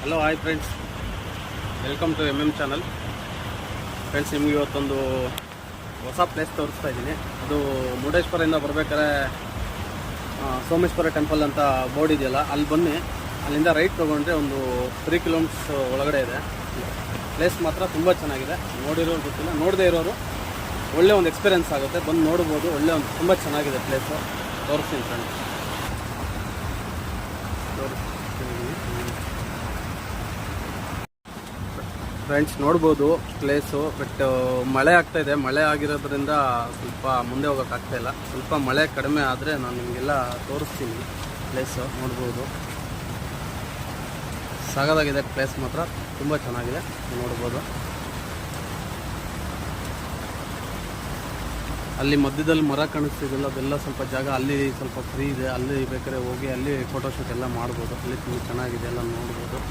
Hello hi friends, welcome to channel. Friends, ನಿಮಗೆ ಇವತ್ತೊಂದು ಹೊಸ ಪ್ಲೇಸ್ ತೋರಿಸ್ತಾ ಇದ್ದೀನಿ. ಅದು ಮುರುಡೇಶ್ವರದಿಂದ ಬರಬೇಕಾದ್ರೆ ಸೋಮೇಶ್ವರ ಟೆಂಪಲ್ ಅಂತ ಬೋರ್ಡ್ ಇದೆಯಲ್ಲ, ಅಲ್ಲಿ ಬನ್ನಿ. ಅಲ್ಲಿಂದ ರೈಟ್ ತೊಗೊಂಡ್ರೆ ಒಂದು 3 ಕಿಲೋಮೀಟರ್ಸ್ ಒಳಗಡೆ ಇದೆ. ಪ್ಲೇಸ್ ಮಾತ್ರ ತುಂಬ ಚೆನ್ನಾಗಿದೆ. ನೋಡಿರೋರು ಗೊತ್ತಿಲ್ಲ, ನೋಡದೇ ಇರೋರು ಒಳ್ಳೆ ಒಂದು ಎಕ್ಸ್ಪೀರಿಯೆನ್ಸ್ ಆಗುತ್ತೆ. ಬಂದು ನೋಡ್ಬೋದು. ಒಳ್ಳೆ ಒಂದು ತುಂಬ ಚೆನ್ನಾಗಿದೆ ಪ್ಲೇಸು. ತೋರಿಸ್ತೀನಿ ಫ್ರೆಂಡ್ಸ್. ಫ್ರೆಂಡ್ಸ್, ನೋಡ್ಬೋದು ಪ್ಲೇಸು. ಬಟ್ ಮಳೆ ಆಗ್ತಾಯಿದೆ. ಮಳೆ ಆಗಿರೋದ್ರಿಂದ ಸ್ವಲ್ಪ ಮುಂದೆ ಹೋಗೋಕ್ಕಾಗ್ತಾಯಿಲ್ಲ. ಸ್ವಲ್ಪ ಮಳೆ ಕಡಿಮೆ ಆದರೆ ನಾನು ನಿಮಗೆಲ್ಲ ತೋರಿಸ್ತೀನಿ. ಪ್ಲೇಸು ನೋಡ್ಬೋದು. ಸಾಗದಾಗಿದೆ ಪ್ಲೇಸ್ ಮಾತ್ರ, ತುಂಬ ಚೆನ್ನಾಗಿದೆ. ನೋಡ್ಬೋದು. ಅಲ್ಲಿ ಮಧ್ಯದಲ್ಲಿ ಮರ ಕಾಣಿಸ್ತಿದೆಯಲ್ಲ, ಅದೆಲ್ಲ ಸ್ವಲ್ಪ ಜಾಗ ಅಲ್ಲಿ ಸ್ವಲ್ಪ ಫ್ರೀ ಇದೆ. ಅಲ್ಲಿ ಬೇಕಾದ್ರೆ ಹೋಗಿ ಅಲ್ಲಿ ಫೋಟೋಶೂಟ್ ಎಲ್ಲ ಮಾಡ್ಬೋದು. ಅಲ್ಲಿ ತುಂಬ ಚೆನ್ನಾಗಿದೆ, ಎಲ್ಲ ನೋಡ್ಬೋದು.